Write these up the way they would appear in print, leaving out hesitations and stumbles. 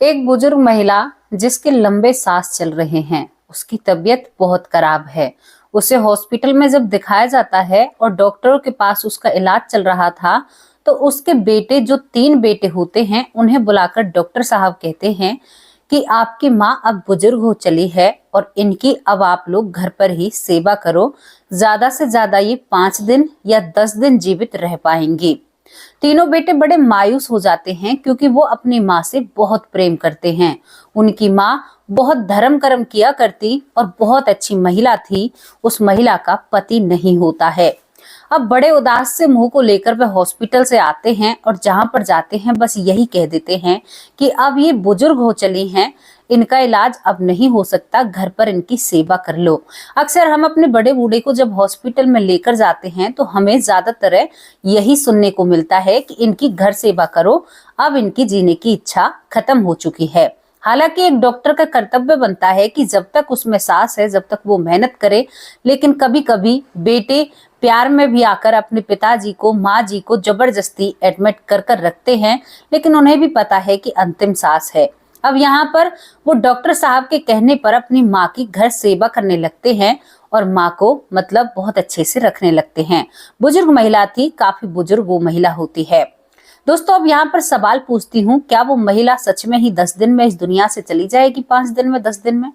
एक बुजुर्ग महिला जिसके लंबे सांस चल रहे हैं, उसकी तबीयत बहुत खराब है। उसे हॉस्पिटल में जब दिखाया जाता है और डॉक्टरों के पास उसका इलाज चल रहा था, तो उसके बेटे, जो 3 बेटे होते हैं, उन्हें बुलाकर डॉक्टर साहब कहते हैं कि आपकी माँ अब बुजुर्ग हो चली है और इनकी अब आप लोग घर पर ही सेवा करो। ज्यादा से ज्यादा ये 5 दिन या 10 दिन जीवित रह पाएंगी। तीनों बेटे बड़े मायूस हो जाते हैं क्योंकि वो अपनी माँ से बहुत प्रेम करते हैं। उनकी माँ बहुत धर्म कर्म किया करती और बहुत अच्छी महिला थी। उस महिला का पति नहीं होता है। अब बड़े उदास से मुंह को लेकर वह हॉस्पिटल से आते हैं और जहां पर जाते हैं बस यही कह देते हैं कि अब ये बुजुर्ग हो चली हैं, इनका इलाज अब नहीं हो सकता, घर पर इनकी सेवा कर लो। अक्सर हम अपने बड़े बूढ़े को जब हॉस्पिटल में लेकर जाते हैं तो हमें ज्यादातर यही सुनने को मिलता है कि इनकी घर सेवा करो, अब इनकी जीने की इच्छा खत्म हो चुकी है। हालांकि एक डॉक्टर का कर्तव्य बनता है कि जब तक उसमें सांस है, जब तक वो मेहनत करे। लेकिन कभी कभी बेटे प्यार में भी आकर अपने पिताजी को, माँ जी को जबरदस्ती एडमिट कर कर रखते हैं, लेकिन उन्हें भी पता है कि अंतिम सांस है। अब यहाँ पर वो डॉक्टर साहब के कहने पर अपनी माँ की घर सेवा करने लगते हैं और माँ को मतलब बहुत अच्छे से रखने लगते हैं। बुजुर्ग महिला थी, काफी बुजुर्ग वो महिला होती है। दोस्तों, अब यहाँ पर सवाल पूछती हूँ, क्या वो महिला सच में ही 10 दिन में इस दुनिया से चली जाएगी? 5 दिन में, 10 दिन में?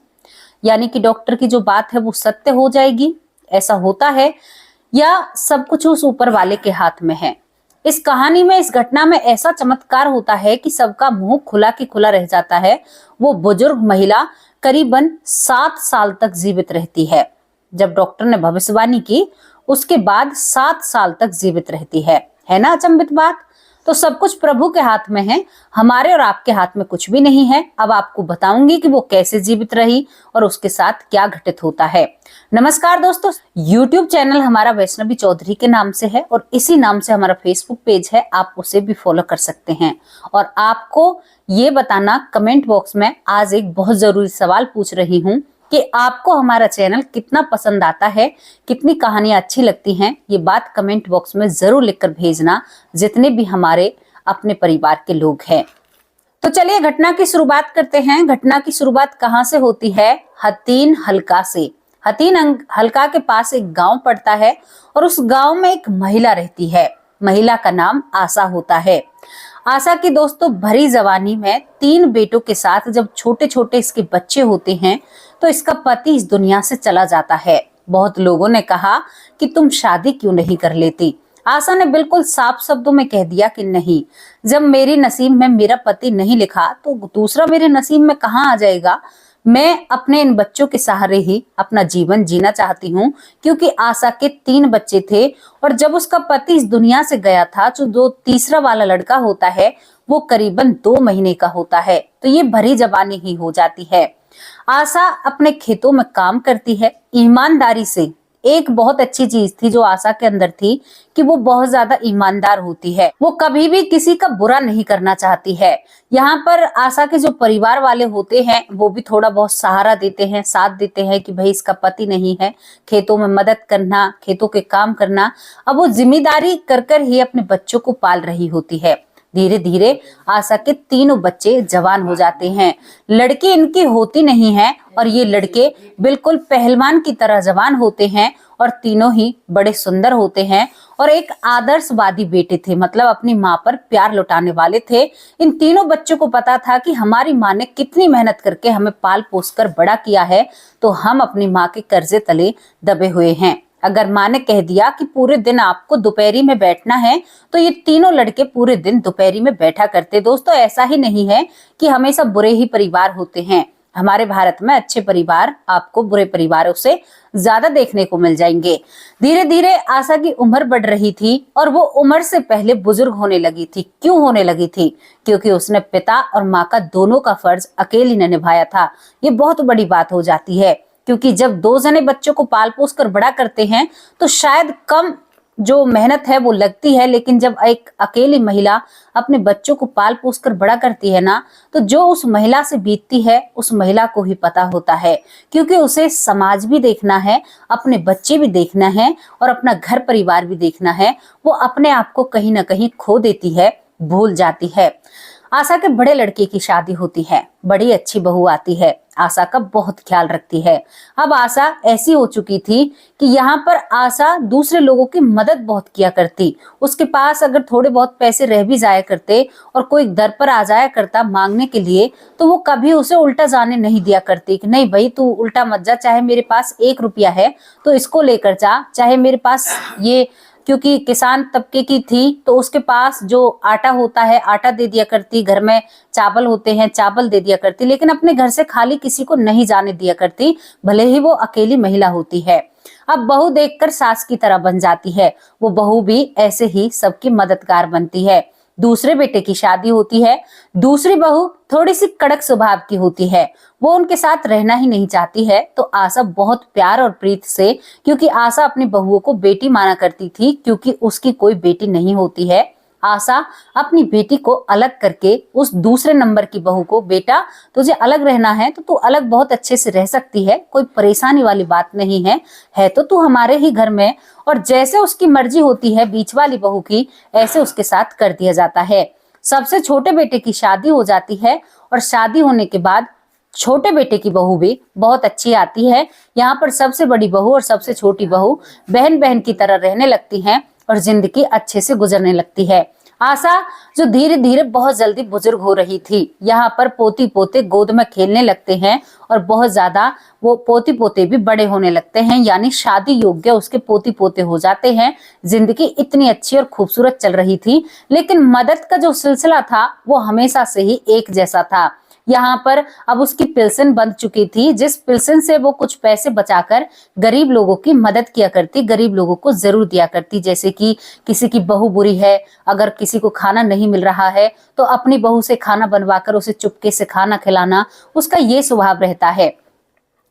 यानी कि डॉक्टर की जो बात है वो सत्य हो जाएगी? ऐसा होता है या सब कुछ उस ऊपर वाले के हाथ में है? इस कहानी में, इस घटना में ऐसा चमत्कार होता है कि सबका मुंह खुला की खुला रह जाता है। वो बुजुर्ग महिला करीबन 7 साल तक जीवित रहती है। जब डॉक्टर ने भविष्यवाणी की, उसके बाद 7 साल तक जीवित रहती है ना अचंभित बात? तो सब कुछ प्रभु के हाथ में है, हमारे और आपके हाथ में कुछ भी नहीं है। अब आपको बताऊंगी कि वो कैसे जीवित रही और उसके साथ क्या घटित होता है। नमस्कार दोस्तों, YouTube चैनल हमारा वैष्णवी चौधरी के नाम से है और इसी नाम से हमारा Facebook पेज है, आप उसे भी फॉलो कर सकते हैं। और आपको ये बताना कमेंट बॉक्स में आज एक बहुत जरूरी सवाल पूछ रही हूँ कि आपको हमारा चैनल कितना पसंद आता है, कितनी कहानियां अच्छी लगती हैं। ये बात कमेंट बॉक्स में जरूर लिखकर भेजना, जितने भी हमारे अपने परिवार के लोग हैं। तो चलिए घटना की शुरुआत करते हैं। घटना की शुरुआत कहाँ से होती है? हथीन हल्का से। हथीन हल्का के पास एक गांव पड़ता है और उस गांव में एक महिला रहती है। महिला का नाम आशा होता है। आशा की दोस्तों भरी जवानी में 3 बेटों के साथ जब छोटे छोटे इसके बच्चे होते हैं तो इसका पति इस दुनिया से चला जाता है। बहुत लोगों ने कहा कि तुम शादी क्यों नहीं कर लेती? आशा ने बिल्कुल साफ शब्दों में कह दिया कि नहीं, जब मेरी नसीब में मेरा पति नहीं लिखा तो दूसरा मेरे नसीब में कहाँ आ जाएगा। मैं अपने इन बच्चों के सहारे ही अपना जीवन जीना चाहती हूँ, क्योंकि आशा के 3 बच्चे थे और जब उसका पति इस दुनिया से गया था, जो तीसरा वाला लड़का होता है वो करीबन 2 महीने का होता है। तो ये भरी जवानी ही हो जाती है। आशा अपने खेतों में काम करती है ईमानदारी से। एक बहुत अच्छी चीज थी जो आशा के अंदर थी कि वो बहुत ज्यादा ईमानदार होती है। वो कभी भी किसी का बुरा नहीं करना चाहती है। यहाँ पर आशा के जो परिवार वाले होते हैं वो भी थोड़ा बहुत सहारा देते हैं, साथ देते हैं कि भाई इसका पति नहीं है, खेतों में मदद करना, खेतों के काम करना। अब वो जिम्मेदारी कर कर ही अपने बच्चों को पाल रही होती है। धीरे धीरे आशा के 3 बच्चे जवान हो जाते हैं। लड़की इनकी होती नहीं है और ये लड़के बिल्कुल पहलवान की तरह जवान होते हैं और तीनों ही बड़े सुंदर होते हैं और एक आदर्शवादी बेटे थे, मतलब अपनी माँ पर प्यार लुटाने वाले थे। इन तीनों बच्चों को पता था कि हमारी माँ ने कितनी मेहनत करके हमें पाल पोस कर बड़ा किया है, तो हम अपनी माँ के कर्जे तले दबे हुए हैं। अगर माँ ने कह दिया कि पूरे दिन आपको दोपहरी में बैठना है, तो ये तीनों लड़के पूरे दिन दोपहरी में बैठा करते। दोस्तों, ऐसा ही नहीं है कि हमेशा बुरे ही परिवार होते हैं। हमारे भारत में अच्छे परिवार आपको बुरे परिवारों से ज्यादा देखने को मिल जाएंगे। धीरे धीरे आशा की उम्र बढ़ रही थी और वो उम्र से पहले बुजुर्ग होने लगी थी। क्यों होने लगी थी? क्योंकि उसने पिता और माँ का दोनों का फर्ज अकेली ने निभाया था। ये बहुत बड़ी बात हो जाती है, क्योंकि जब 2 जने बच्चों को पाल पोस कर बड़ा करते हैं तो शायद कम जो मेहनत है वो लगती है, लेकिन जब एक अकेली महिला अपने बच्चों को पाल पोस कर बड़ा करती है ना, तो जो उस महिला से बीतती है उस महिला को ही पता होता है, क्योंकि उसे समाज भी देखना है, अपने बच्चे भी देखना है और अपना घर परिवार भी देखना है। वो अपने आप को कहीं ना कहीं खो देती है, भूल जाती है। आशा के बड़े लड़के की शादी होती है, बड़ी अच्छी बहू आती है, आशा का बहुत ख्याल रखती है। अब आशा ऐसी हो चुकी थी कि यहाँ पर आशा दूसरे लोगों की मदद बहुत किया करती। उसके पास अगर थोड़े बहुत पैसे रह भी जाया करते और कोई दर पर आ जाया करता मांगने के लिए, तो वो कभी उसे उल्टा जाने नहीं दिया करती कि नहीं भाई तू उल्टा मत जा, चाहे मेरे पास 1 रुपया है तो इसको लेकर जा, चाहे मेरे पास ये, क्योंकि किसान तबके की थी तो उसके पास जो आटा होता है आटा दे दिया करती, घर में चावल होते हैं चावल दे दिया करती, लेकिन अपने घर से खाली किसी को नहीं जाने दिया करती, भले ही वो अकेली महिला होती है। अब बहू देखकर सास की तरह बन जाती है, वो बहू भी ऐसे ही सबकी मददगार बनती है। दूसरे बेटे की शादी होती है, दूसरी बहू थोड़ी सी कड़क स्वभाव की होती है, वो उनके साथ रहना ही नहीं चाहती है। तो आशा बहुत प्यार और प्रीत से, क्योंकि आशा अपनी बहुओं को बेटी माना करती थी, क्योंकि उसकी कोई बेटी नहीं होती है, आशा अपनी बेटी को अलग करके उस दूसरे नंबर की बहू को, बेटा तुझे अलग रहना है तो तू अलग बहुत अच्छे से रह सकती है, कोई परेशानी वाली बात नहीं है तो तू हमारे ही घर में, और जैसे उसकी मर्जी होती है बीच वाली बहू की, ऐसे उसके साथ कर दिया जाता है। सबसे छोटे बेटे की शादी हो जाती है और शादी होने के बाद छोटे बेटे की बहू भी बहुत अच्छी आती है। यहाँ पर सबसे बड़ी बहू और सबसे छोटी बहू बहन बहन की तरह रहने लगती हैं और जिंदगी अच्छे से गुजरने लगती है। आशा जो धीरे धीरे बहुत जल्दी बुजुर्ग हो रही थी, यहाँ पर पोती पोते गोद में खेलने लगते हैं और बहुत ज्यादा वो पोती पोते भी बड़े होने लगते हैं, यानी शादी योग्य उसके पोती पोते हो जाते हैं। जिंदगी इतनी अच्छी और खूबसूरत चल रही थी, लेकिन मदद का जो सिलसिला था वो हमेशा से ही एक जैसा था। यहाँ पर अब उसकी पेंशन बंध चुकी थी, जिस पेंशन से वो कुछ पैसे बचाकर गरीब लोगों की मदद किया करती, गरीब लोगों को जरूर दिया करती। जैसे कि किसी की बहू बुरी है, अगर किसी को खाना नहीं मिल रहा है तो अपनी बहू से खाना बनवाकर उसे चुपके से खाना खिलाना, उसका ये स्वभाव रहता है।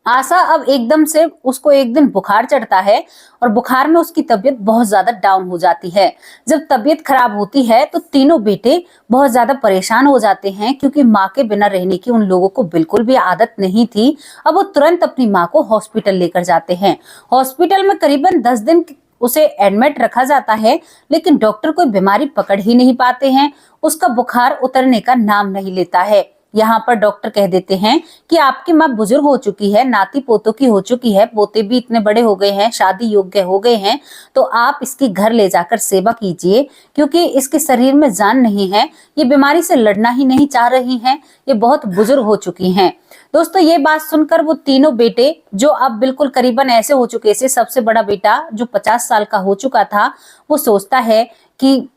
आशा अब एकदम से उसको एक दिन बुखार चढ़ता है और बुखार में उसकी तबीयत बहुत ज्यादा डाउन हो जाती है। जब तबीयत खराब होती है तो तीनों बेटे बहुत ज्यादा परेशान हो जाते हैं, क्योंकि माँ के बिना रहने की उन लोगों को बिल्कुल भी आदत नहीं थी। अब वो तुरंत अपनी माँ को हॉस्पिटल लेकर जाते हैं। हॉस्पिटल में करीबन 10 दिन उसे एडमिट रखा जाता है, लेकिन डॉक्टर कोई बीमारी पकड़ ही नहीं पाते हैं, उसका बुखार उतरने का नाम नहीं लेता है। यहाँ पर डॉक्टर कह देते हैं कि आपकी माँ बुजुर्ग हो चुकी है, नाती पोतों की हो चुकी है, पोते भी इतने बड़े हो गए हैं, शादी योग्य हो गए हैं, तो आप इसकी घर ले जाकर सेवा कीजिए, क्योंकि इसके शरीर में जान नहीं है, ये बीमारी से लड़ना ही नहीं चाह रही हैं, ये बहुत बुजुर्ग हो चुकी हैं। दोस्तों ये बात सुनकर वो तीनों बेटे, जो अब बिल्कुल करीबन ऐसे हो चुके थे, सबसे बड़ा बेटा जो 50 साल का हो चुका था, वो सोचता है कि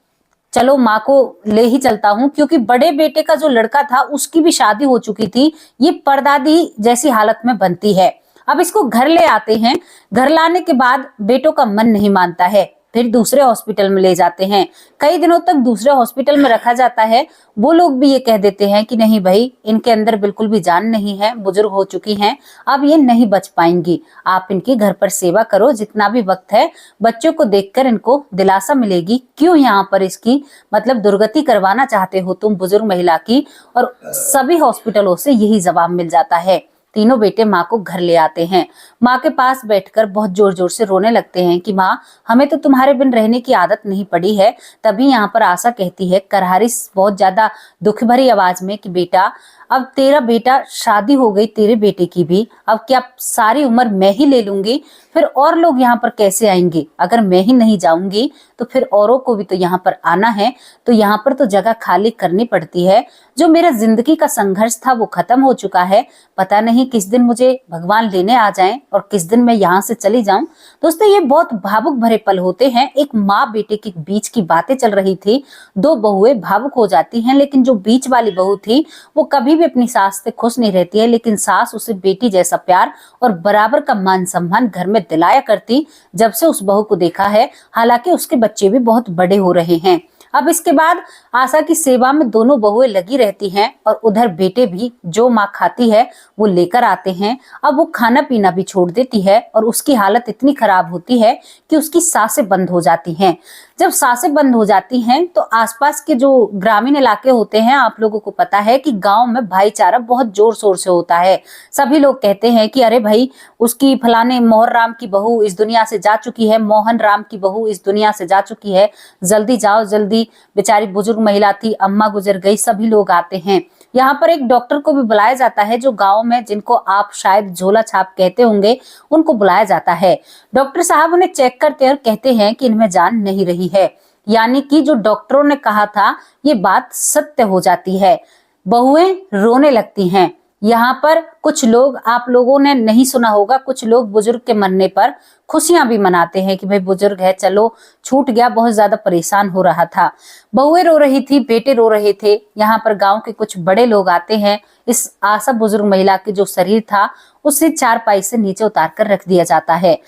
चलो माँ को ले ही चलता हूँ, क्योंकि बड़े बेटे का जो लड़का था उसकी भी शादी हो चुकी थी, ये परदादी जैसी हालत में बनती है। अब इसको घर ले आते हैं, घर लाने के बाद बेटों का मन नहीं मानता है, फिर दूसरे हॉस्पिटल में ले जाते हैं, कई दिनों तक दूसरे हॉस्पिटल में रखा जाता है। वो लोग भी ये कह देते हैं कि नहीं भाई, इनके अंदर बिल्कुल भी जान नहीं है, बुजुर्ग हो चुकी हैं, अब ये नहीं बच पाएंगी, आप इनकी घर पर सेवा करो, जितना भी वक्त है बच्चों को देखकर इनको दिलासा मिलेगी, क्यों यहाँ पर इसकी मतलब दुर्गति करवाना चाहते हो तुम बुजुर्ग महिला की। और सभी हॉस्पिटलों से यही जवाब मिल जाता है। तीनों बेटे माँ को घर ले आते हैं, माँ के पास बैठकर बहुत जोर जोर से रोने लगते हैं कि माँ हमें तो तुम्हारे बिन रहने की आदत नहीं पड़ी है। तभी यहाँ पर आशा कहती है करहारी बहुत ज्यादा दुख भरी आवाज में कि बेटा अब तेरा बेटा, शादी हो गई तेरे बेटे की भी, अब क्या सारी उम्र मैं ही ले लूंगी, फिर और लोग यहाँ पर कैसे आएंगे, अगर मैं ही नहीं जाऊंगी तो फिर औरों को भी तो यहाँ पर आना है, तो यहाँ पर तो जगह खाली करनी पड़ती है। जो मेरा जिंदगी का संघर्ष था वो खत्म हो चुका है, पता नहीं किस दिन मुझे भगवान लेने आ जाएं और किस दिन मैं यहाँ से चली जाऊं। दोस्तों ये बहुत भावुक भरे पल होते हैं। एक माँ बेटे के बीच की बातें चल रही थी, दो बहुएं भावुक हो जाती हैं, लेकिन जो बीच वाली बहू थी वो कभी भी अपनी सास से खुश नहीं रहती है, लेकिन सास उसे बेटी जैसा प्यार और बराबर का मान सम्मान घर में दिलाया करती जब से उस बहू को देखा है। हालांकि उसके बच्चे भी बहुत बड़े हो रहे हैं। अब इसके बाद आशा की सेवा में दोनों बहुएं लगी रहती हैं और उधर बेटे भी जो माँ खाती है वो लेकर आते हैं। अब वो खाना पीना भी छोड़ देती है और उसकी हालत इतनी खराब होती है कि उसकी सांसें बंद हो जाती हैं। जब सांसें बंद हो जाती हैं तो आसपास के जो ग्रामीण इलाके होते हैं, आप लोगों को पता है कि गांव में भाईचारा बहुत जोर शोर से होता है। सभी लोग कहते हैं कि अरे भाई उसकी फलाने मोहन राम की बहू इस दुनिया से जा चुकी है, मोहन राम की बहू इस दुनिया से जा चुकी है, जल्दी जाओ, जल्दी थी, बेचारी बुजुर्ग महिला थी, अम्मा गुजर गई, सभी लोग आते हैं। यहाँ पर एक डॉक्टर को भी बुलाया जाता है, जो गांव में, जिनको आप शायद झोला छाप कहते होंगे, उनको बुलाया जाता है। डॉक्टर साहब उन्हें चेक करते हैं और कहते हैं कि इनमें जान नहीं रही है। यानी कि जो डॉक्टरों ने कहा था ये बात सत्य हो जाती है। बहुएं रोने लगती हैं। यहाँ पर कुछ लोग, आप लोगों ने नहीं सुना होगा, कुछ लोग बुजुर्ग के मरने पर खुशियां भी मनाते हैं कि भाई बुजुर्ग है, चलो छूट गया, बहुत ज्यादा परेशान हो रहा था। बहुएं रो रही थी, बेटे रो रहे थे। यहाँ पर गांव के कुछ बड़े लोग आते हैं। इस आशा बुजुर्ग महिला के जो शरीर था उसे चारपाई से नीचे उतार कर रख दिया जाता है।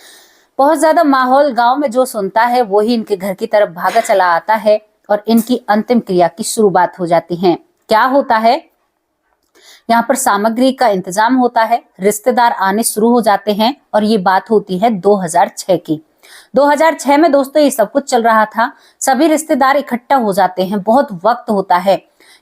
बहुत ज्यादा माहौल गांव में जो सुनता है वो ही इनके घर की तरफ भागा चला आता है और इनकी अंतिम क्रिया की शुरुआत हो जाती है। क्या होता है, यहाँ पर सामग्री का इंतजाम होता है, रिश्तेदार आने शुरू हो जाते हैं और ये बात होती है 2006 की। 2006 में दोस्तों ये सब कुछ चल रहा था। सभी रिश्तेदार इकट्ठा हो जाते हैं। बहुत वक्त होता है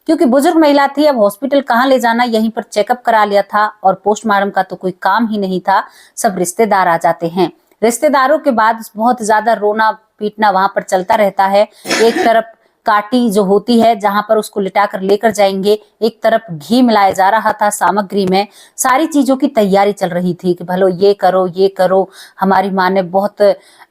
क्योंकि बुजुर्ग महिला थी, अब हॉस्पिटल कहाँ ले जाना, यहीं पर चेकअप करा लिया था और पोस्टमार्टम का तो कोई काम ही नहीं था। सब रिश्तेदार आ जाते हैं। रिश्तेदारों के बाद बहुत ज्यादा रोना पीटना वहां पर चलता रहता है। एक तरफ काटी जो होती है जहां पर उसको लिटाकर लेकर जाएंगे, एक तरफ घी मिलाया जा रहा था सामग्री में। सारी चीजों की तैयारी चल रही थी कि भलो ये करो ये करो, हमारी माँ ने बहुत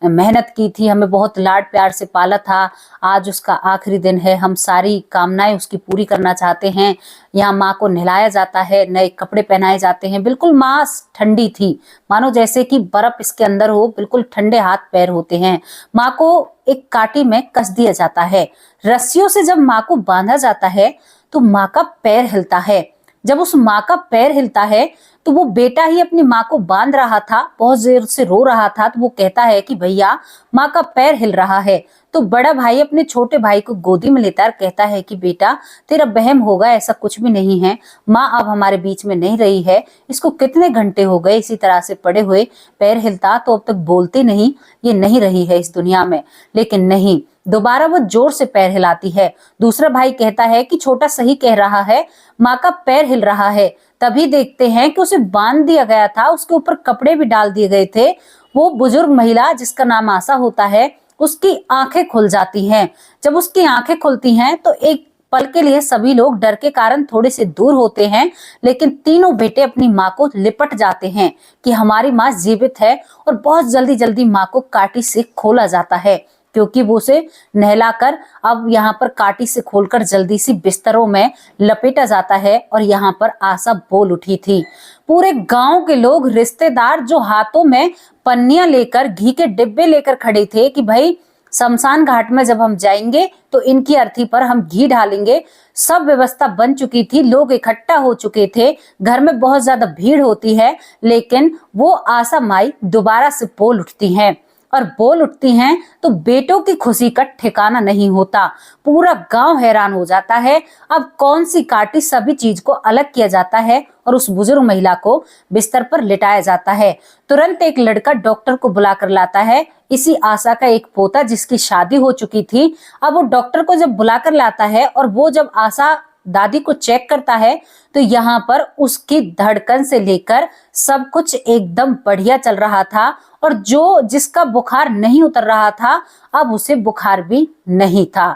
मेहनत की थी, हमें बहुत लाड प्यार से पाला था, आज उसका आखिरी दिन है, हम सारी कामनाएं उसकी पूरी करना चाहते हैं। यहाँ माँ को नहलाया जाता है, नए कपड़े पहनाए जाते हैं। बिल्कुल माँ ठंडी थी, मानो जैसे कि बर्फ इसके अंदर हो, बिल्कुल ठंडे हाथ पैर होते हैं। माँ को एक काटी में कस दिया जाता है। रस्सियों से जब माँ को बांधा जाता है तो माँ का पैर हिलता है। जब उस माँ का पैर हिलता है तो वो बेटा ही अपनी माँ को बांध रहा था, बहुत जोर से रो रहा था। तो वो कहता है कि भैया माँ का पैर हिल रहा है। तो बड़ा भाई अपने छोटे भाई को गोदी में लेता और कहता है कि बेटा तेरा बहम होगा, ऐसा कुछ भी नहीं है, माँ अब हमारे बीच में नहीं रही है, इसको कितने घंटे हो गए इसी तरह से पड़े हुए, पैर हिलता तो अब तक बोलती नहीं, ये नहीं रही है इस दुनिया में। लेकिन नहीं, दोबारा वो जोर से पैर हिलाती है। दूसरा भाई कहता है कि छोटा सही कह रहा है, माँ का पैर हिल रहा है। तभी देखते हैं कि उसे बांध दिया गया था, उसके ऊपर कपड़े भी डाल दिए गए थे। वो बुजुर्ग महिला जिसका नाम आशा होता है, उसकी आंखें खुल जाती हैं। जब उसकी आंखें खुलती हैं तो एक पल के लिए सभी लोग डर के कारण थोड़े से दूर होते हैं, लेकिन तीनों बेटे अपनी माँ को लिपट जाते हैं कि हमारी माँ जीवित है। और बहुत जल्दी जल्दी माँ को काटी से खोला जाता है, क्योंकि वो उसे नहलाकर अब यहाँ पर काटी से खोलकर जल्दी सी बिस्तरों में लपेटा जाता है। और यहाँ पर आशा बोल उठी थी। पूरे गांव के लोग, रिश्तेदार जो हाथों में पन्नियां लेकर, घी के डिब्बे लेकर खड़े थे कि भाई शमशान घाट में जब हम जाएंगे तो इनकी अर्थी पर हम घी डालेंगे। सब व्यवस्था बन चुकी थी, लोग इकट्ठा हो चुके थे, घर में बहुत ज्यादा भीड़ होती है। लेकिन वो आशा माई दोबारा से बोल उठती हैं और बोल उठती हैं तो बेटों की खुशी का ठिकाना नहीं होता। पूरा गांव हैरान हो जाता है। अब कौन सी काटी, सभी चीज को अलग किया जाता है और उस बुजुर्ग महिला को बिस्तर पर लिटाया जाता है। तुरंत एक लड़का डॉक्टर को बुलाकर लाता है। इसी आशा का एक पोता जिसकी शादी हो चुकी थी, अब वो डॉक्टर को जब बुलाकर लाता है और वो जब आशा दादी को चेक करता है तो यहाँ पर उसकी धड़कन से लेकर सब कुछ एकदम बढ़िया चल रहा था। और जो जिसका बुखार नहीं उतर रहा था, अब उसे बुखार भी नहीं था।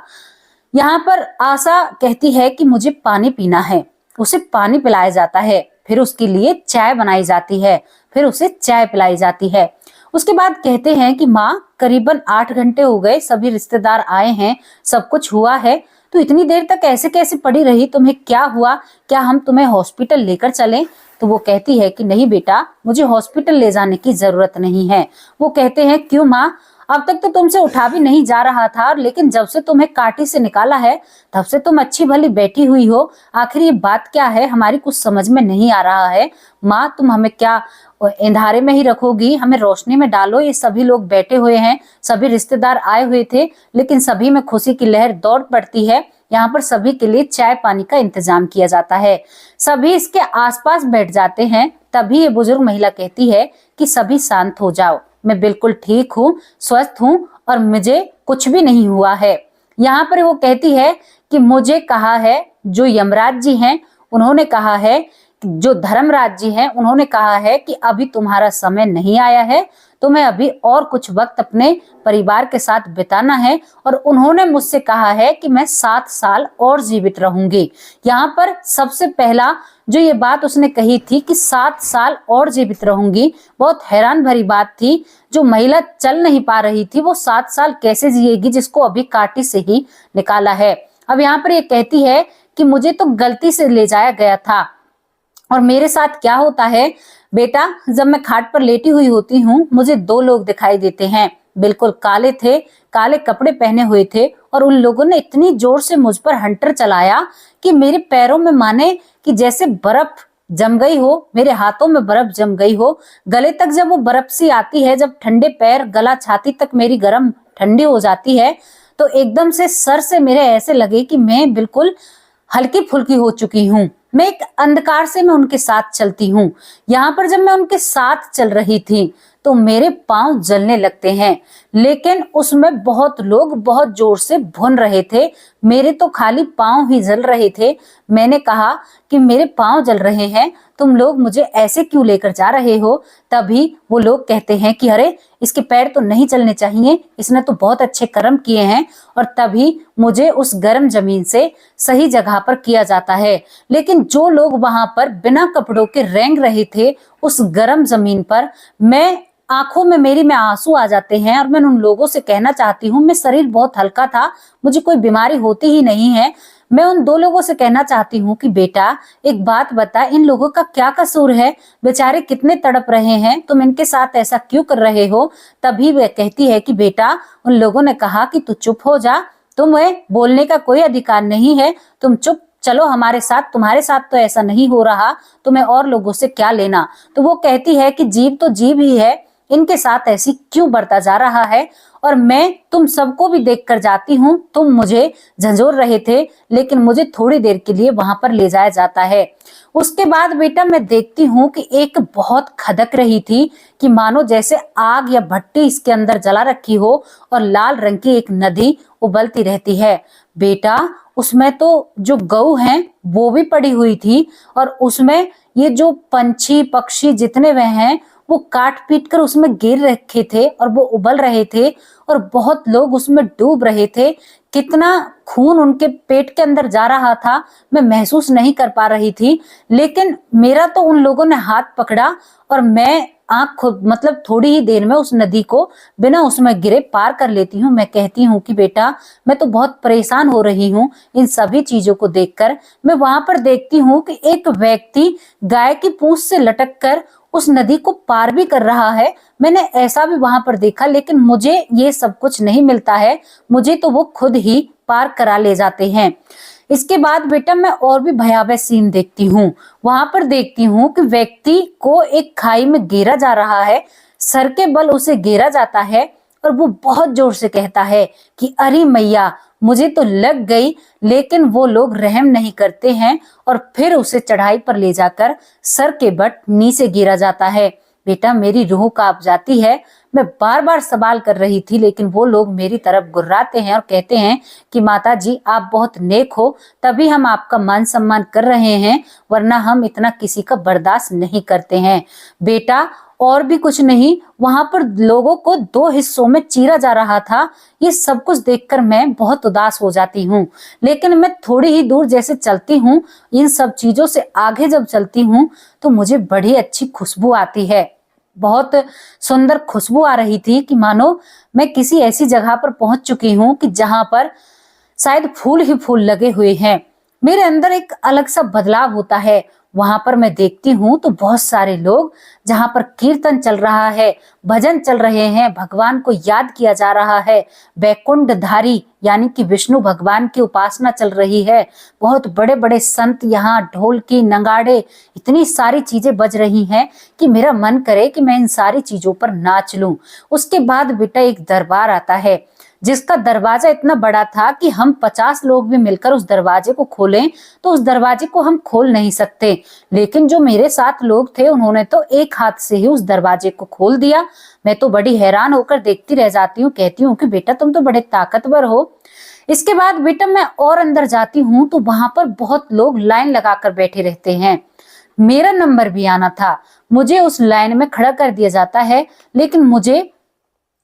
यहाँ पर आशा कहती है कि मुझे पानी पीना है। उसे पानी पिलाया जाता है, फिर उसके लिए चाय बनाई जाती है, फिर उसे चाय पिलाई जाती है। उसके बाद कहते हैं कि माँ करीबन 8 घंटे हो गए, सभी रिश्तेदार आए हैं, सब कुछ हुआ है, तो इतनी देर तक ऐसे कैसे पड़ी रही, तुम्हें क्या हुआ, क्या हम तुम्हें हॉस्पिटल लेकर चलें? तो वो कहती है कि नहीं बेटा, मुझे हॉस्पिटल ले जाने की जरूरत नहीं है। वो कहते हैं क्यों माँ, अब तक तो तुमसे उठा भी नहीं जा रहा था, लेकिन जब से तुम्हें काटी से निकाला है तब से तुम अच्छी भली बैठी हुई हो। आखिर ये बात क्या है, हमारी कुछ समझ में नहीं आ रहा है। माँ तुम हमें क्या अंधारे में ही रखोगी, हमें रोशनी में डालो। ये सभी लोग बैठे हुए हैं, सभी रिश्तेदार आए हुए थे, लेकिन सभी में खुशी की लहर दौड़ पड़ती है। यहाँ पर सभी के लिए चाय पानी का इंतजाम किया जाता है। सभी इसके आसपास बैठ जाते हैं। तभी ये बुजुर्ग महिला कहती है कि सभी शांत हो जाओ, मैं बिल्कुल ठीक हूँ, स्वस्थ हूँ और मुझे कुछ भी नहीं हुआ है। यहाँ पर वो कहती है कि मुझे कहा है, जो यमराज जी हैं उन्होंने कहा है जो धर्मराज जी हैं उन्होंने कहा है कि अभी तुम्हारा समय नहीं आया है, तुम्हें अभी और कुछ वक्त अपने परिवार के साथ बिताना है, और उन्होंने मुझसे कहा है कि मैं 7 साल और जीवित रहूंगी। यहाँ पर सबसे पहला जो ये बात उसने कही थी कि 7 साल और जीवित रहूंगी, बहुत हैरान भरी बात थी। जो महिला चल नहीं पा रही थी वो 7 साल कैसे जिएगी, जिसको अभी काटी से ही निकाला है। अब यहाँ पर ये कहती है कि मुझे तो गलती से ले जाया गया था, और मेरे साथ क्या होता है बेटा, जब मैं खाट पर लेटी हुई होती हूँ मुझे 2 लोग दिखाई देते हैं, बिल्कुल काले थे, काले कपड़े पहने हुए थे, और उन लोगों ने इतनी जोर से मुझ पर हंटर चलाया कि मेरे पैरों में माने कि जैसे बर्फ जम गई हो, मेरे हाथों में बर्फ जम गई हो। गले तक जब वो बर्फ सी आती है, जब ठंडे पैर, गला छाती तक मेरी गर्म ठंडी हो जाती है, तो एकदम से सर से मेरे ऐसे लगे कि मैं बिल्कुल हल्की फुल्की हो चुकी हूँ। मैं एक अंधकार से मैं उनके साथ चलती हूँ। यहाँ पर जब मैं उनके साथ चल रही थी तो मेरे पांव जलने लगते हैं, लेकिन उसमें बहुत लोग बहुत जोर से भून रहे थे, मेरे तो खाली पांव ही जल रहे थे। मैंने कहा कि मेरे पांव जल रहे हैं, तुम लोग मुझे ऐसे क्यों लेकर जा रहे हो? तभी वो लोग कहते हैं कि अरे इसके पैर तो नहीं चलने चाहिए, इसने तो बहुत अच्छे कर्म किए हैं, और तभी मुझे उस गर्म जमीन से सही जगह पर किया जाता है। लेकिन जो लोग वहां पर बिना कपड़ों के रेंग रहे थे उस गर्म जमीन पर, मैं आंखों में मेरी में आंसू आ जाते हैं, और मैं उन लोगों से कहना चाहती हूँ, मैं शरीर बहुत हल्का था, मुझे कोई बीमारी होती ही नहीं है। मैं उन 2 लोगों से कहना चाहती हूँ कि बेटा एक बात बता, इन लोगों का क्या कसूर है? बेचारे कितने तड़प रहे हैं, तुम इनके साथ ऐसा क्यों कर रहे हो? तभी वह कहती है कि बेटा उन लोगों ने कहा कि तू चुप हो जा, तुम्हें बोलने का कोई अधिकार नहीं है, तुम चुप चलो हमारे साथ, तुम्हारे साथ तो ऐसा नहीं हो रहा, तुम्हें और लोगों से क्या लेना? तो वो कहती है कि जीव तो जीव ही है, इनके साथ ऐसी क्यों बढ़ता जा रहा है? और मैं तुम सबको भी देख कर जाती हूँ, तुम मुझे झंझोर रहे थे, लेकिन मुझे थोड़ी देर के लिए वहां पर ले जाया जाता है। उसके बाद बेटा मैं देखती हूँ कि एक बहुत खदक रही थी, कि मानो जैसे आग या भट्टी इसके अंदर जला रखी हो, और लाल रंग की एक नदी उबलती रहती है। बेटा उसमें तो जो गऊ हैं वो भी पड़ी हुई थी, और उसमें ये जो पंछी पक्षी जितने वह हैं वो काट पीट कर उसमें गिर रखे थे, और वो उबल रहे थे, और बहुत लोग उसमें डूब रहे थे। कितना खून उनके पेट के अंदर जा रहा था मैं महसूस नहीं कर पा रही थी, लेकिन मेरा तो उन लोगों ने हाथ पकड़ा, और मैं आंख मतलब थोड़ी ही देर में उस नदी को बिना उसमें गिरे पार कर लेती हूँ। मैं कहती हूँ कि बेटा मैं तो बहुत परेशान हो रही हूँ इन सभी चीजों को देखकर। मैं वहां पर देखती हूँ कि एक व्यक्ति गाय की पूंछ से लटक कर उस नदी को पार भी कर रहा है। मैंने ऐसा भी वहां पर देखा, लेकिन मुझे ये सब कुछ नहीं मिलता है, मुझे तो वो खुद ही पार करा ले जाते हैं। इसके बाद बेटा मैं और भी भयावह सीन देखती हूँ। वहां पर देखती हूँ कि व्यक्ति को एक खाई में गिरा जा रहा है, सर के बल उसे गिरा जाता है, और वो बहुत जोर से कहता है कि अरे मैया मुझे तो लग गई। लेकिन वो लोग रहम नहीं करते हैं, और फिर उसे चढ़ाई पर ले जाकर सर के बट नीचे गिरा जाता है। बेटा मेरी रूह कांप जाती है। मैं बार बार सवाल कर रही थी, लेकिन वो लोग मेरी तरफ गुर्राते हैं और कहते हैं कि माता जी आप बहुत नेक हो, तभी हम आपका मान सम्मान कर रहे हैं, वरना हम इतना किसी का बर्दाश्त नहीं करते हैं। बेटा और भी कुछ नहीं, वहां पर लोगों को 2 हिस्सों में चीरा जा रहा था। ये सब कुछ देखकर मैं बहुत उदास हो जाती हूँ, लेकिन मैं थोड़ी ही दूर जैसे चलती हूँ, इन सब चीजों से आगे जब चलती हूँ तो मुझे बड़ी अच्छी खुशबू आती है। बहुत सुंदर खुशबू आ रही थी कि मानो मैं किसी ऐसी जगह पर पहुंच चुकी हूँ कि जहां पर शायद फूल ही फूल लगे हुए हैं। मेरे अंदर एक अलग सा बदलाव होता है। वहां पर मैं देखती हूँ तो बहुत सारे लोग, जहां पर कीर्तन चल रहा है, भजन चल रहे हैं, भगवान को याद किया जा रहा है, वैकुंठ धारी यानी कि विष्णु भगवान की उपासना चल रही है। बहुत बड़े बड़े संत यहाँ, ढोल की नगाड़े, इतनी सारी चीजें बज रही हैं कि मेरा मन करे कि मैं इन सारी चीजों पर नाच लूं। उसके बाद बेटा एक दरबार आता है, जिसका दरवाजा इतना बड़ा था कि हम 50 लोग भी मिलकर उस दरवाजे को खोलें तो उस दरवाजे को हम खोल नहीं सकते। लेकिन जो मेरे साथ लोग थे उन्होंने तो एक हाथ से ही उस दरवाजे को खोल दिया। मैं तो बड़ी हैरान होकर देखती रह जाती हूँ, कहती हूँ कि बेटा तुम तो बड़े ताकतवर हो। इसके बाद बेटा मैं और अंदर जाती हूँ तो वहां पर बहुत लोग लाइन लगाकर बैठे रहते हैं। मेरा नंबर भी आना था, मुझे उस लाइन में खड़ा कर दिया जाता है, लेकिन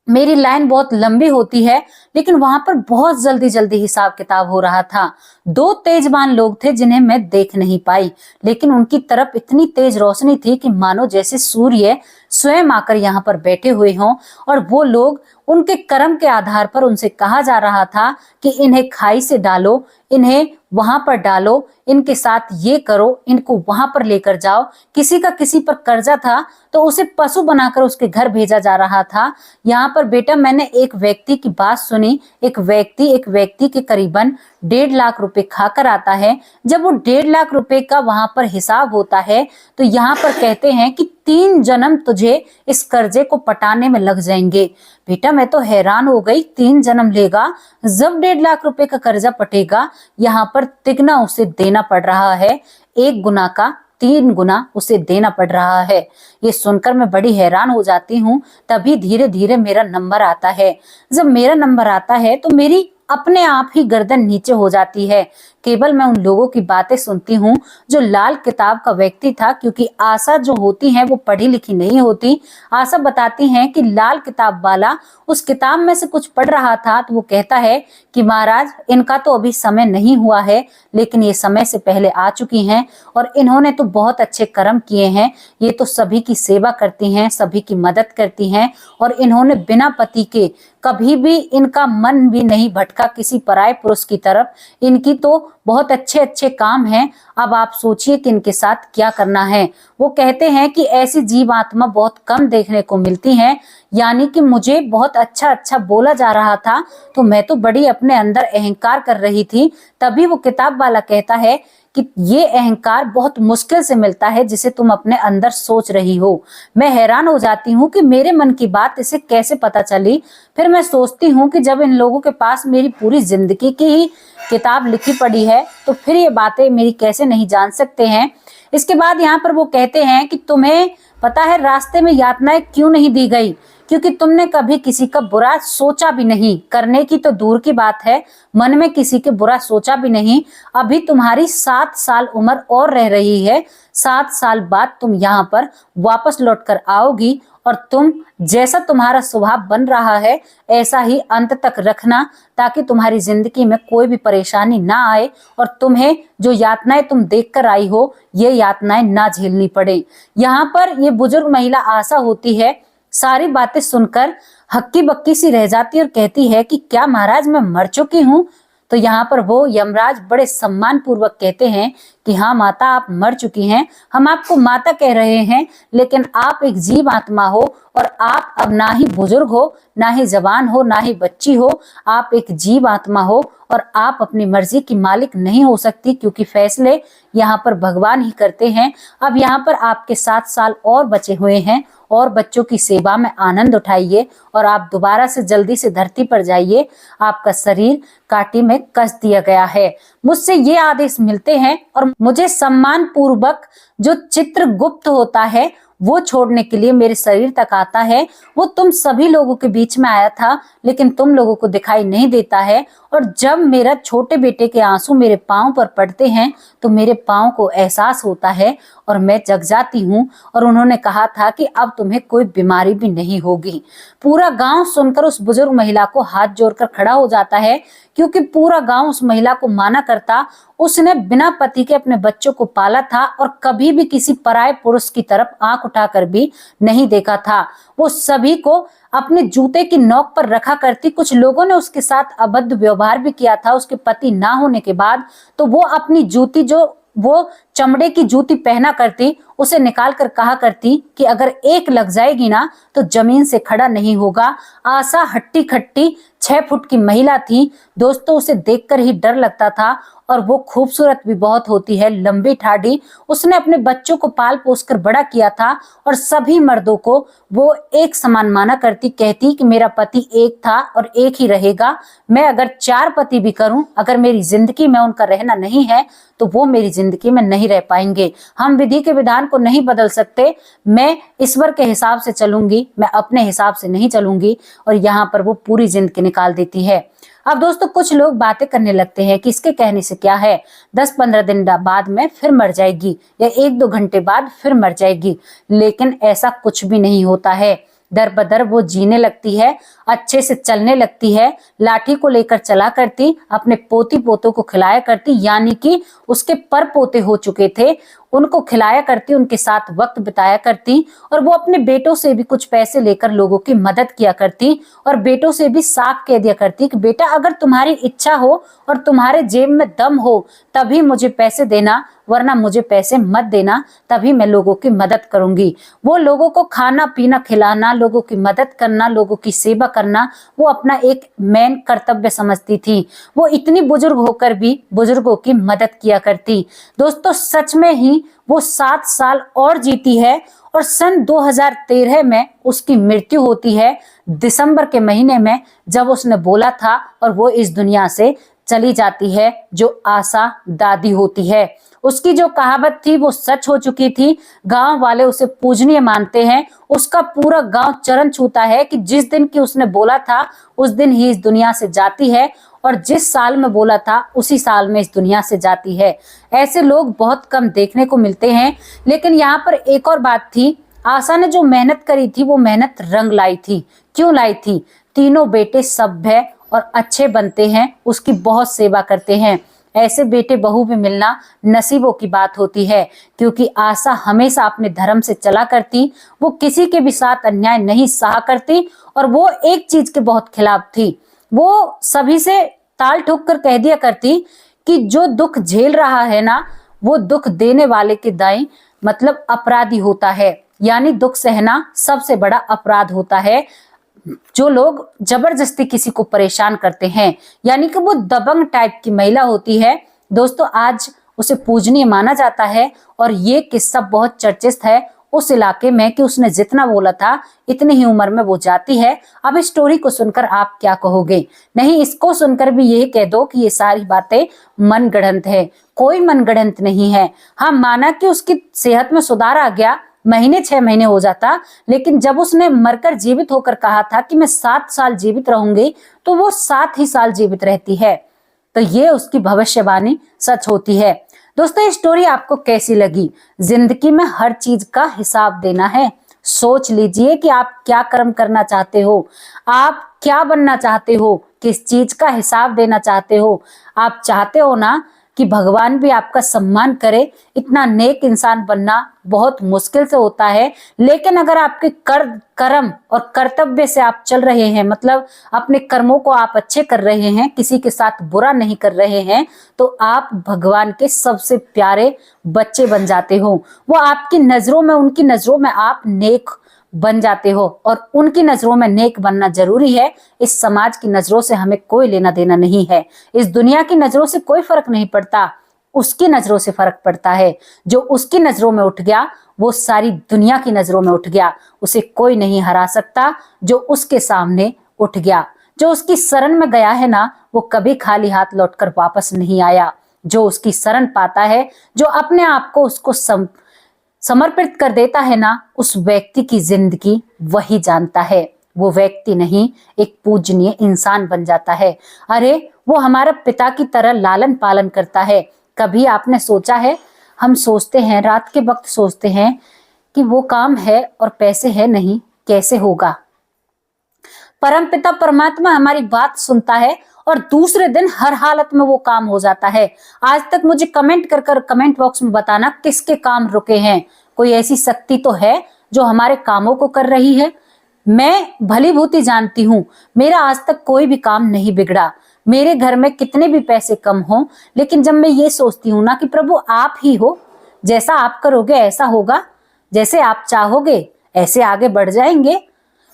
मेरी लाइन बहुत लंबी होती है, लेकिन वहां पर बहुत जल्दी जल्दी हिसाब किताब हो रहा था। 2 तेजबान लोग थे जिन्हें मैं देख नहीं पाई, लेकिन उनकी तरफ इतनी तेज रोशनी थी कि मानो जैसे सूर्य स्वयं आकर यहाँ पर बैठे हुए हों, और वो लोग उनके कर्म के आधार पर उनसे कहा जा रहा था कि इन्हें खाई से डालो, इन्हें वहां पर डालो, इनके साथ ये करो, इनको वहां पर लेकर जाओ। किसी का किसी पर कर्जा था तो उसे पशु बनाकर उसके घर भेजा जा रहा था। यहाँ पर बेटा मैंने एक व्यक्ति की बात सुनी, एक व्यक्ति के करीबन 1.5 लाख रुपए खाकर आता है। जब वो 1.5 लाख रुपए का वहां पर हिसाब होता है तो यहाँ पर कहते हैं कि 3 जन्म तुझे इस कर्जे को पटाने में लग जाएंगे। बेटा मैं तो हैरान हो गई, 3 जन्म लेगा, जब 1.5 लाख रुपए का कर्जा पटेगा, यहाँ पर तिगना उसे देना पड़ रहा है, 1 गुना का 3 गुना उसे देना पड़ रहा है। ये सुनकर मैं बड़ी हैरान हो जाती हूँ। तभी धीरे धीरे मेरा नंबर आता है। जब मेरा नंबर आता है तो मेरी अपने आप ही गर्दन नीचे हो जाती है। केवल मैं उन लोगों की बातें सुनती हूँ जो लाल किताब का व्यक्ति था, क्योंकि आशा जो होती है वो पढ़ी लिखी नहीं होती। आशा बताती हैं कि लाल किताब वाला उस किताब में से कुछ पढ़ रहा था, तो वो कहता है कि महाराज इनका तो अभी समय नहीं हुआ है, लेकिन ये समय से पहले आ चुकी हैं और इन्होंने तो बहुत अच्छे कर्म किए हैं। ये तो सभी की सेवा करती हैं, सभी की मदद करती हैं, और इन्होंने बिना पति के कभी भी इनका मन भी नहीं भटका किसी पराये पुरुष की तरफ। इनकी तो बहुत अच्छे अच्छे काम हैं। अब आप सोचिए कि इनके साथ क्या करना है। वो कहते हैं कि ऐसी जीव आत्मा बहुत कम देखने को मिलती हैं। यानी कि मुझे बहुत अच्छा अच्छा बोला जा रहा था, तो मैं तो बड़ी अपने अंदर अहंकार कर रही थी। तभी वो किताब वाला कहता है कि ये अहंकार बहुत मुश्किल से मिलता है जिसे तुम अपने अंदर सोच रही हो। मैं हैरान हो जाती हूँ कि मेरे मन की बात इसे कैसे पता चली। फिर मैं सोचती हूँ कि जब इन लोगों के पास मेरी पूरी जिंदगी की ही किताब लिखी पड़ी है, तो फिर ये बातें मेरी कैसे नहीं जान सकते हैं। इसके बाद यहाँ पर वो कहते हैं कि तुम्हें पता है रास्ते में यातनाएं क्यों नहीं दी गई? क्योंकि तुमने कभी किसी का बुरा सोचा भी नहीं, करने की तो दूर की बात है, मन में किसी के बुरा सोचा भी नहीं। अभी तुम्हारी 7 साल उम्र और रह रही है। 7 साल बाद तुम यहाँ पर वापस लौट कर आओगी, और तुम जैसा तुम्हारा स्वभाव बन रहा है ऐसा ही अंत तक रखना, ताकि तुम्हारी जिंदगी में कोई भी परेशानी ना आए और तुम्हें जो यातनाएं तुम देख कर आई हो ये यातनाएं ना झेलनी पड़े। यहाँ पर ये बुजुर्ग महिला आशा होती है, सारी बातें सुनकर हक्की बक्की सी रह जाती है और कहती है कि क्या महाराज मैं मर चुकी हूँ? तो यहाँ पर वो यमराज बड़े सम्मान पूर्वक कहते हैं कि हाँ माता आप मर चुकी हैं, हम आपको माता कह रहे हैं, लेकिन आप एक जीव आत्मा हो और आप अब ना ही बुजुर्ग हो, ना ही जवान हो, ना ही बच्ची हो। आप एक जीव आत्मा हो और आप अपनी मर्जी की मालिक नहीं हो सकती, क्योंकि फैसले यहाँ पर भगवान ही करते हैं। अब यहाँ पर आपके 7 साल और बचे हुए हैं, और बच्चों की सेवा में आनंद उठाइए और आप दोबारा से जल्दी से धरती पर जाइए। आपका शरीर कांटे में कस दिया गया है। मुझसे ये आदेश मिलते हैं और मुझे सम्मान पूर्वक जो चित्रगुप्त होता है वो छोड़ने के लिए मेरे शरीर तक आता है। वो तुम सभी लोगों के बीच में आया था, लेकिन तुम लोगों को दिखाई नहीं देता है। और जब मेरा छोटे बेटे के आंसू मेरे पांव पर पड़ते हैं तो मेरे पांव को एहसास होता है और मैं जग जाती हूँ। और उन्होंने कहा था कि अब तुम्हें कोई बीमारी भी नहीं होगी। पूरा गांव सुनकर उस बुजुर्ग महिला को हाथ जोड़कर खड़ा हो जाता है, क्योंकि पूरा गांव उस महिला को माना करता। उसने बिना पति के अपने बच्चों को पाला था और कभी भी किसी पराये पुरुष की तरफ आंख उठाकर भी नहीं देखा था। वो सभी को अपने जूते की नोक पर रखा करती। कुछ लोगों ने उसके साथ अभद्र व्यवहार भी किया था उसके पति ना होने के बाद। तो वो अपनी जूती, जो वो चमड़े की जूती पहना करती, उसे निकाल कर कहा करती कि अगर एक लग जाएगी ना तो जमीन से खड़ा नहीं होगा। आशा हट्टी खट्टी 6 फुट की महिला थी दोस्तों, उसे देखकर ही डर लगता था। और वो खूबसूरत भी बहुत होती है, लंबी ठाडी। उसने अपने बच्चों को पाल पोस कर बड़ा किया था और सभी मर्दों को वो एक समान माना करती। कहती कि मेरा पति एक था और एक ही रहेगा। मैं अगर 4 पति भी करूं, अगर मेरी जिंदगी में उनका रहना नहीं है तो वो मेरी जिंदगी में नहीं रह पाएंगे। हम विधि के विधान को नहीं बदल सकते। मैं ईश्वर के हिसाब से चलूंगी, मैं अपने हिसाब से नहीं चलूंगी। और यहाँ पर वो पूरी जिंदगी निकाल देती है। अब दोस्तों कुछ लोग बातें करने लगते हैं कि इसके कहने से क्या है, 10-15 दिन बाद में फिर मर जाएगी या 1-2 घंटे बाद फिर मर जाएगी। लेकिन ऐसा कुछ भी नहीं होता है। दर बदर वो जीने लगती है, अच्छे से चलने लगती है, लाठी को लेकर चला करती, अपने पोती पोतों को खिलाया करती, यानी कि उसके पर पोते हो चुके थे उनको खिलाया करती, उनके साथ वक्त बिताया करती, और वो अपने बेटों से भी कुछ पैसे लेकर लोगों की मदद किया करती, और बेटों से भी साफ कह दिया करती कि बेटा अगर तुम्हारी इच्छा हो और तुम्हारे जेब में दम हो तभी मुझे पैसे देना, वरना मुझे पैसे मत देना, तभी मैं लोगों की मदद करूंगी। वो लोगों को खाना पीना खिलाना, लोगों की मदद करना, लोगों की सेवा करना वो अपना एक मेन कर्तव्य समझती थी। वो इतनी बुजुर्ग होकर भी बुजुर्गों की मदद किया करती। दोस्तों सच में ही वो 7 साल और जीती है और सन 2013 में उसकी मृत्यु होती है, दिसंबर के महीने में, जब उसने बोला था, और वो इस दुनिया से चली जाती है, जो आशा दादी होती है। उसकी जो कहावत थी वो सच हो चुकी थी। गांव वाले उसे पूजनीय मानते हैं। उसका पूरा गांव चरण छूता है कि जिस दिन की उसने बोला था उस दिन ही इस दुनिया से जाती है, और जिस साल में बोला था उसी साल में इस दुनिया से जाती है। ऐसे लोग बहुत कम देखने को मिलते हैं। लेकिन यहाँ पर एक और बात थी, आशा ने जो मेहनत करी थी वो मेहनत रंग लाई थी। क्यों लाई थी? तीनों बेटे सभ्य और अच्छे बनते हैं, उसकी बहुत सेवा करते हैं। ऐसे बेटे बहू भी मिलना नसीबों की बात होती है, क्योंकि आशा हमेशा अपने धर्म से चला करती, वो किसी के भी साथ अन्याय नहीं सहा करती, और वो एक चीज के बहुत खिलाफ थी। वो सभी से ताल ठोक कर कह दिया करती कि जो दुख झेल रहा है ना, वो दुख देने वाले के दाई मतलब अपराधी होता है, यानी दुख सहना सबसे बड़ा अपराध होता है। जो लोग जबरदस्ती किसी को परेशान करते हैं, यानी कि वो दबंग टाइप की महिला होती है, दोस्तों आज उसे पूजनीय माना जाता है। और ये किस्सा बहुत चर्चित है उस इलाके में कि उसने जितना बोला था इतनी ही उम्र में वो जाती है। अब इस स्टोरी को सुनकर आप क्या कहोगे? नहीं, इसको सुनकर भी यही कह दो कि ये सारी बातें मनगढ़ंत है। कोई मनगढ़ंत नहीं है। हाँ, माना कि उसकी सेहत में सुधार आ गया, 6 महीने हो जाता, लेकिन जब उसने मरकर जीवित होकर कहा था कि मैं 7 साल जीवित रहूंगी, तो वो 7 ही साल जीवित रहती है। तो ये उसकी भविष्यवाणी सच होती है। दोस्तों ये स्टोरी आपको कैसी लगी? जिंदगी में हर चीज का हिसाब देना है। सोच लीजिए कि आप क्या कर्म करना चाहते हो, आप क्या बनना चाहते हो, किस चीज का हिसाब देना चाहते हो। आप चाहते हो ना कि भगवान भी आपका सम्मान करे, इतना नेक इंसान बनना बहुत मुश्किल से होता है। लेकिन अगर आपके कर्म और कर्तव्य से आप चल रहे हैं, मतलब अपने कर्मों को आप अच्छे कर रहे हैं, किसी के साथ बुरा नहीं कर रहे हैं, तो आप भगवान के सबसे प्यारे बच्चे बन जाते हो। वो आपकी नजरों में, उनकी नजरों में आप नेक बन जाते हो, और उनकी नजरों में नेक बनना जरूरी है। इस समाज की नजरों से हमें कोई लेना देना नहीं है, इस दुनिया की नजरों से कोई फर्क नहीं पड़ता, उसकी नजरों से फर्क पड़ता है। जो उसकी नजरों में उठ गया वो सारी दुनिया की नजरों में उठ गया, उसे कोई नहीं हरा सकता। जो उसके सामने उठ गया, जो उसकी शरण में गया है ना, वो कभी खाली हाथ लौटकर वापस नहीं आया। जो उसकी शरण पाता है, जो अपने आप को उसको समर्पित कर देता है ना, उस व्यक्ति की जिंदगी वही जानता है। वो व्यक्ति नहीं, एक पूजनीय इंसान बन जाता है। अरे वो हमारा पिता की तरह लालन पालन करता है। कभी आपने सोचा है, हम सोचते हैं, रात के वक्त सोचते हैं कि वो काम है और पैसे है नहीं, कैसे होगा। परमपिता परमात्मा हमारी बात सुनता है और दूसरे दिन हर हालत में वो काम हो जाता है। आज तक मुझे कमेंट कर कमेंट बॉक्स में बताना किसके काम रुके हैं। कोई ऐसी शक्ति तो है जो हमारे कामों को कर रही है। मैं भली भूति जानती हूँ, मेरा आज तक कोई भी काम नहीं बिगड़ा। मेरे घर में कितने भी पैसे कम हो, लेकिन जब मैं ये सोचती हूँ ना कि प्रभु आप ही हो, जैसा आप करोगे ऐसा होगा, जैसे आप चाहोगे ऐसे आगे बढ़ जाएंगे,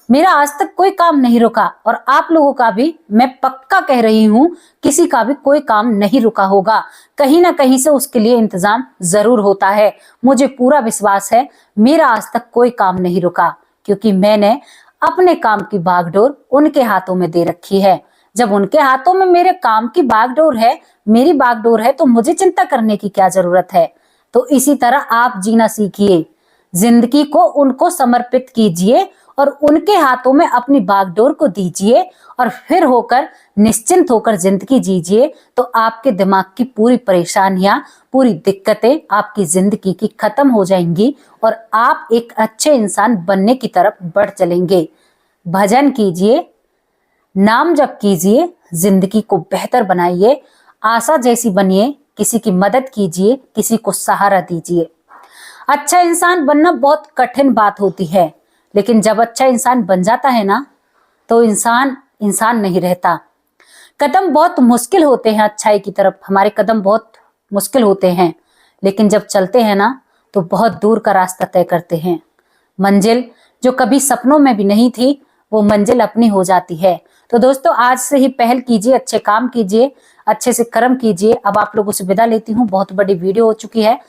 मेरा आज तक कोई काम नहीं रुका। और आप लोगों का भी मैं पक्का कह रही हूं, किसी का भी कोई काम नहीं रुका होगा। कहीं ना कहीं से उसके लिए इंतजाम जरूर होता है। मुझे पूरा विश्वास है मेरा आज तक कोई काम नहीं रुका, क्योंकि मैंने अपने काम की बागडोर उनके हाथों में दे रखी है। जब उनके हाथों में मेरे काम की बागडोर है, मेरी बागडोर है, तो मुझे चिंता करने की क्या जरूरत है। तो इसी तरह आप जीना सीखिए, जिंदगी को उनको समर्पित कीजिए और उनके हाथों में अपनी बागडोर को दीजिए और फिर होकर निश्चिंत होकर जिंदगी जीजिए, तो आपके दिमाग की पूरी परेशानियां, पूरी दिक्कतें आपकी जिंदगी की खत्म हो जाएंगी और आप एक अच्छे इंसान बनने की तरफ बढ़ चलेंगे। भजन कीजिए, नाम जप कीजिए, जिंदगी को बेहतर बनाइए, आशा जैसी बनिए, किसी की मदद कीजिए, किसी को सहारा दीजिए। अच्छा इंसान बनना बहुत कठिन बात होती है, लेकिन जब अच्छा इंसान बन जाता है ना, तो इंसान इंसान नहीं रहता। कदम बहुत मुश्किल होते हैं अच्छाई की तरफ, हमारे कदम बहुत मुश्किल होते हैं, लेकिन जब चलते हैं ना, तो बहुत दूर का रास्ता तय करते हैं। मंजिल जो कभी सपनों में भी नहीं थी, वो मंजिल अपनी हो जाती है। तो दोस्तों, आज से ही पहल कीजिए, अच्छे काम कीजिए, अच्छे से कर्म कीजिए। अब आप लोगों से विदा लेती हूँ, बहुत बड़ी वीडियो हो चुकी है।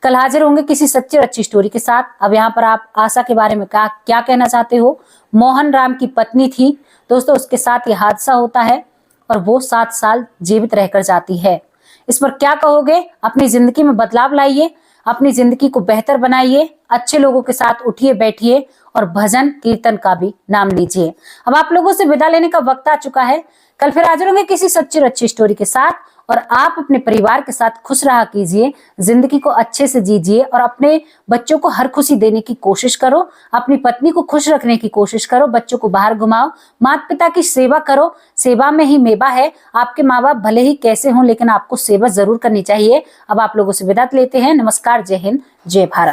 कल हाजिर होंगे किसी सच्ची और अच्छी स्टोरी के साथ। अब यहाँ पर आप आशा के बारे में क्या कहना चाहते हो? मोहन राम की पत्नी थी दोस्तों, उसके साथ ये हादसा होता है और वो 7 साल जीवित रहकर जाती है। इस पर क्या कहोगे? अपनी जिंदगी में बदलाव लाइए, अपनी जिंदगी को बेहतर बनाइए, अच्छे लोगों के साथ उठिए बैठिए और भजन कीर्तन का भी नाम लीजिए। अब आप लोगों से विदा लेने का वक्त आ चुका है। कल फिर हाजिर होंगे किसी सच्ची और अच्छी स्टोरी के साथ, और आप अपने परिवार के साथ खुश रहा कीजिए, जिंदगी को अच्छे से जीजिए और अपने बच्चों को हर खुशी देने की कोशिश करो, अपनी पत्नी को खुश रखने की कोशिश करो, बच्चों को बाहर घुमाओ, माता पिता की सेवा करो, सेवा में ही मेवा है। आपके माँ बाप भले ही कैसे हों, लेकिन आपको सेवा जरूर करनी चाहिए। अब आप लोगों से विदा लेते हैं। नमस्कार, जय हिंद, जय भारत।